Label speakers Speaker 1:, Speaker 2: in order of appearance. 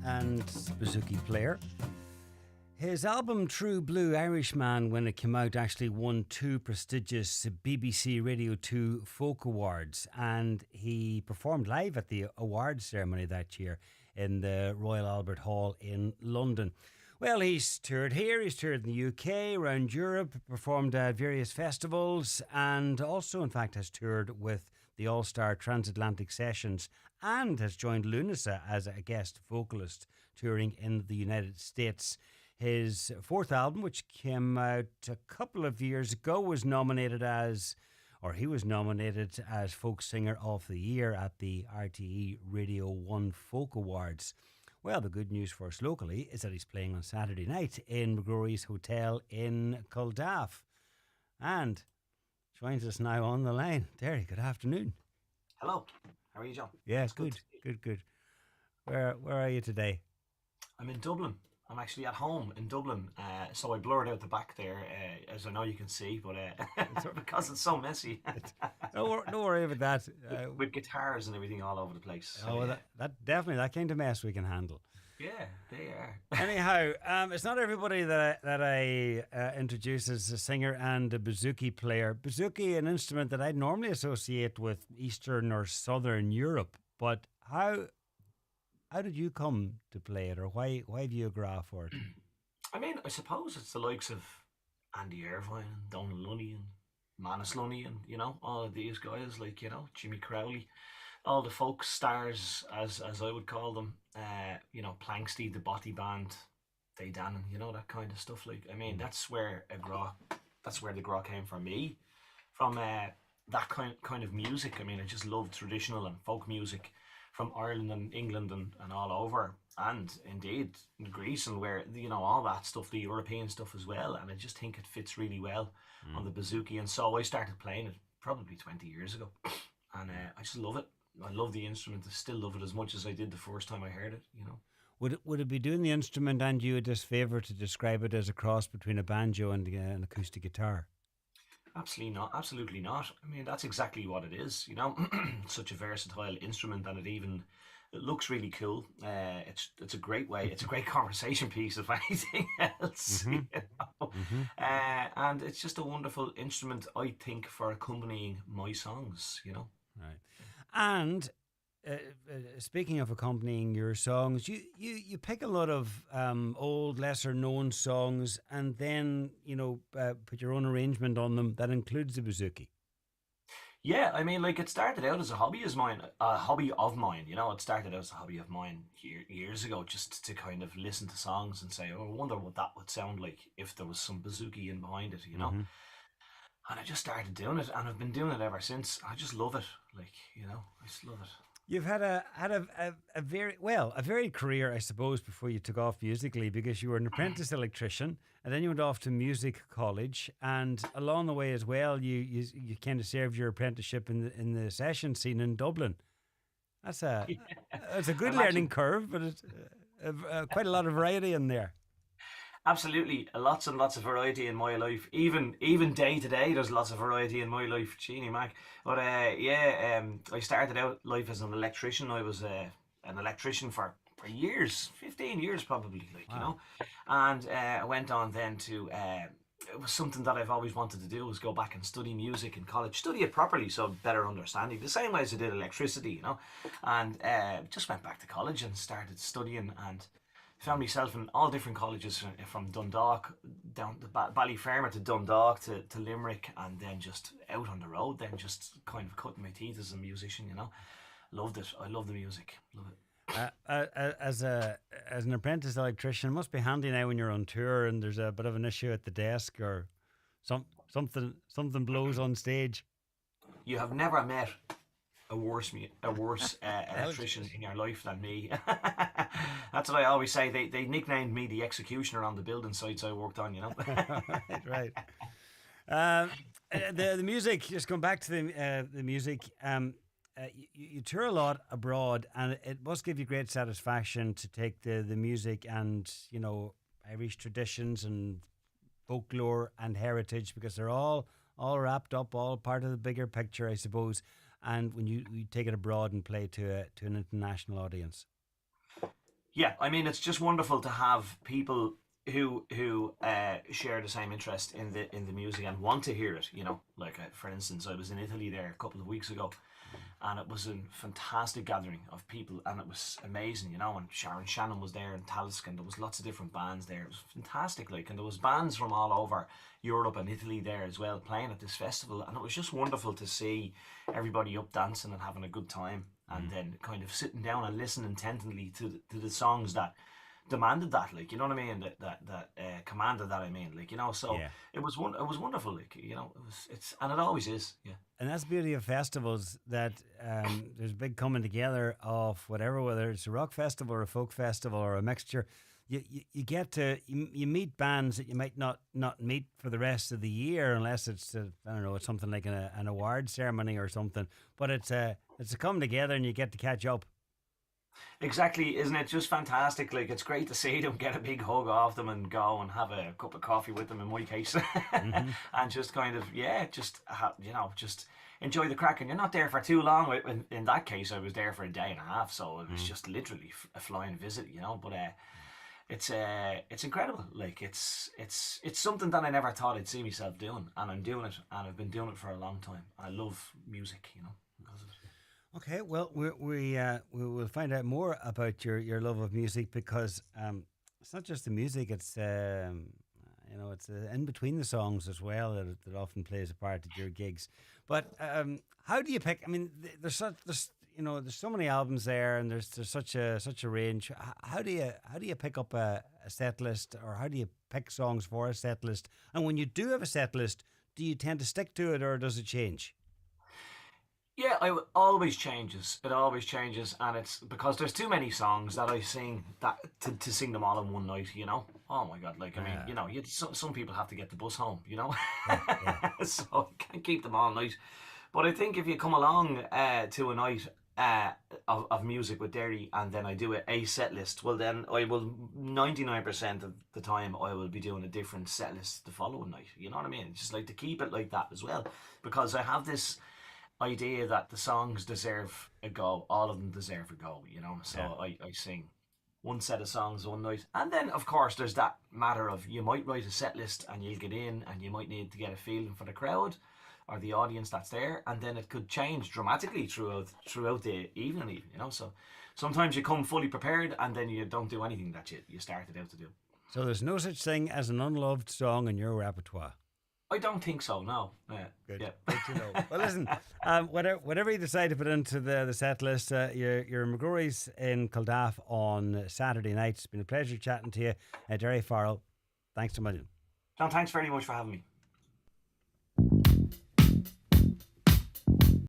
Speaker 1: and bouzouki player. His album True Blue Irishman, when it came out, actually won 2 prestigious BBC Radio 2 Folk Awards, and he performed live at the awards ceremony that year in the Royal Albert Hall in London. Well, he's toured here, he's toured in the UK, around Europe, performed at various festivals, and also, in fact, has toured with the All-Star Transatlantic Sessions and has joined Lunasa as a guest vocalist touring in the United States. His 4th album, which came out a couple of years ago, was nominated as Folk Singer of the Year at the RTE Radio 1 Folk Awards. Well, the good news for us locally is that he's playing on Saturday night in McGroary's Hotel in Culdaff. And joins us now on the line. Terry, good afternoon.
Speaker 2: Hello. How are you, John?
Speaker 1: Yes, good. Where are you today?
Speaker 2: I'm in Dublin. I'm actually at home in Dublin. So I blurred out the back there, as I know you can see, but because it's so messy.
Speaker 1: Don't worry about that.
Speaker 2: With guitars and everything all over the place.
Speaker 1: Oh, well, that kind of mess we can handle.
Speaker 2: Yeah, they are.
Speaker 1: Anyhow, it's not everybody that I introduce as a singer and a bouzouki player. Bouzouki, an instrument that I'd normally associate with Eastern or Southern Europe. But how did you come to play it, or why have you a gra for it?
Speaker 2: I mean, I suppose it's the likes of Andy Irvine and Donald Lunny and Manus Lunny and, all of these guys, like, Jimmy Crowley. All the folk stars, as I would call them, Planksty, the Botty Band, they Dannon, that kind of stuff. Like, I mean, that's where the gra came from me, from that kind of music. I mean, I just love traditional and folk music from Ireland and England and all over, and indeed in Greece and where, all that stuff, the European stuff as well. And I just think it fits really well on the bouzouki. And so I started playing it probably 20 years ago, and I just love it. I love the instrument. I still love it as much as I did the first time I heard it,
Speaker 1: Would it be doing the instrument and you a disfavour to describe it as a cross between a banjo and an acoustic guitar?
Speaker 2: Absolutely not. I mean, that's exactly what it is, Such a versatile instrument, and it looks really cool. It's a great way. It's a great conversation piece, if anything else. And it's just a wonderful instrument, I think, for accompanying my songs.
Speaker 1: Right. And speaking of accompanying your songs, you pick a lot of old, lesser known songs, and then put your own arrangement on them that includes the bouzouki.
Speaker 2: Yeah, I mean, like, it started out as a hobby of mine. It started out as a hobby of mine years ago, just to kind of listen to songs and say, oh, I wonder what that would sound like if there was some bouzouki in behind it, And I just started doing it, and I've been doing it ever since. I just love it, I just love it.
Speaker 1: You've had a very varied career, I suppose, before you took off musically, because you were an apprentice electrician, and then you went off to music college, and along the way as well, you kind of served your apprenticeship in the session scene in Dublin. It's a good learning curve, but it's quite a lot of variety in there.
Speaker 2: Absolutely, lots and lots of variety in my life. Even day to day, there's lots of variety in my life. Jeannie Mac. But I started out life as an electrician. I was an electrician for years, 15 years probably,
Speaker 1: Wow.
Speaker 2: And I went on then to. It was something that I've always wanted to do, was go back and study music in college, study it properly, so better understanding, the same way as I did electricity, And just went back to college and started studying, and found myself in all different colleges, from Dundalk down to Ballyfermot to Dundalk to Limerick, and then just out on the road, then just kind of cutting my teeth as a musician, Loved it. I love the music. Love it.
Speaker 1: As an apprentice electrician, it must be handy now when you're on tour and there's a bit of an issue at the desk, or something blows on stage.
Speaker 2: You have never met a worse electrician in your life than me. That's what I always say. They nicknamed me the executioner on the building sites I worked on.
Speaker 1: Right. The music. Just going back to the music. You tour a lot abroad, and it must give you great satisfaction to take the music and Irish traditions and folklore and heritage, because they're all wrapped up, all part of the bigger picture, I suppose. And when you take it abroad and play to an international audience.
Speaker 2: Yeah, I mean, it's just wonderful to have people who share the same interest in the music and want to hear it. Like for instance, I was in Italy there a couple of weeks ago, and it was a fantastic gathering of people, and it was amazing. And Sharon Shannon was there, and Talisk, and there was lots of different bands there. It was fantastic, like, and there was bands from all over Europe and Italy there as well playing at this festival, and it was just wonderful to see everybody up dancing and having a good time, and then kind of sitting down and listening intently to the songs that demanded that, like, you know what I mean, that commanded that, I mean, like, so
Speaker 1: Yeah.
Speaker 2: it was wonderful, like, and it always is, yeah.
Speaker 1: And that's the beauty of festivals, that there's a big coming together of whatever, whether it's a rock festival or a folk festival or a mixture. You get to you meet bands that you might not meet for the rest of the year, unless it's I don't know, it's something like an award ceremony or something. But it's a come together, and you get to catch up.
Speaker 2: Exactly, isn't it just fantastic? Like, it's great to see them, get a big hug off them, and go and have a cup of coffee with them, in my case,
Speaker 1: Hmm.
Speaker 2: and just kind of, yeah, just enjoy the crack. And you're not there for too long. In that case, I was there for a day and a half, so it was just literally a flying visit, But it's incredible. Like, it's something that I never thought I'd see myself doing, and I'm doing it, and I've been doing it for a long time. I love music, because of it.
Speaker 1: Okay, well, we will find out more about your love of music, because it's not just the music; it's it's in between the songs as well that often plays a part at your gigs. But how do you pick? I mean, there's so many albums there, and there's such a range. How do you pick up a set list, or how do you pick songs for a set list? And when you do have a set list, do you tend to stick to it, or does it change?
Speaker 2: Yeah, always changes. It always changes, and it's because there's too many songs that I sing that to sing them all in one night. Oh my god! Like, I mean, some people have to get the bus home.
Speaker 1: Yeah, yeah.
Speaker 2: So you can't keep them all night. But I think if you come along to a night of music with Derry, and then I do a set list, well, then I will 99% of the time I will be doing a different set list the following night. You know what I mean? Just like to keep it like that as well, because I have this idea that the songs deserve a go. All of them deserve a go. So
Speaker 1: Yeah.
Speaker 2: I sing one set of songs one night. And then, of course, there's that matter of you might write a set list and you'll get in and you might need to get a feeling for the crowd or the audience that's there. And then it could change dramatically throughout the evening, even. So sometimes you come fully prepared and then you don't do anything that you started out to do.
Speaker 1: So there's no such thing as an unloved song in your repertoire.
Speaker 2: I don't think so, no.
Speaker 1: Good.
Speaker 2: Yeah.
Speaker 1: Good to know. Well, listen, whatever you decide to put into the set list, your McGroary's in Culdaff on Saturday night. It's been a pleasure chatting to you. Daoirí Farrell, thanks so much.
Speaker 2: John, thanks very much for having me.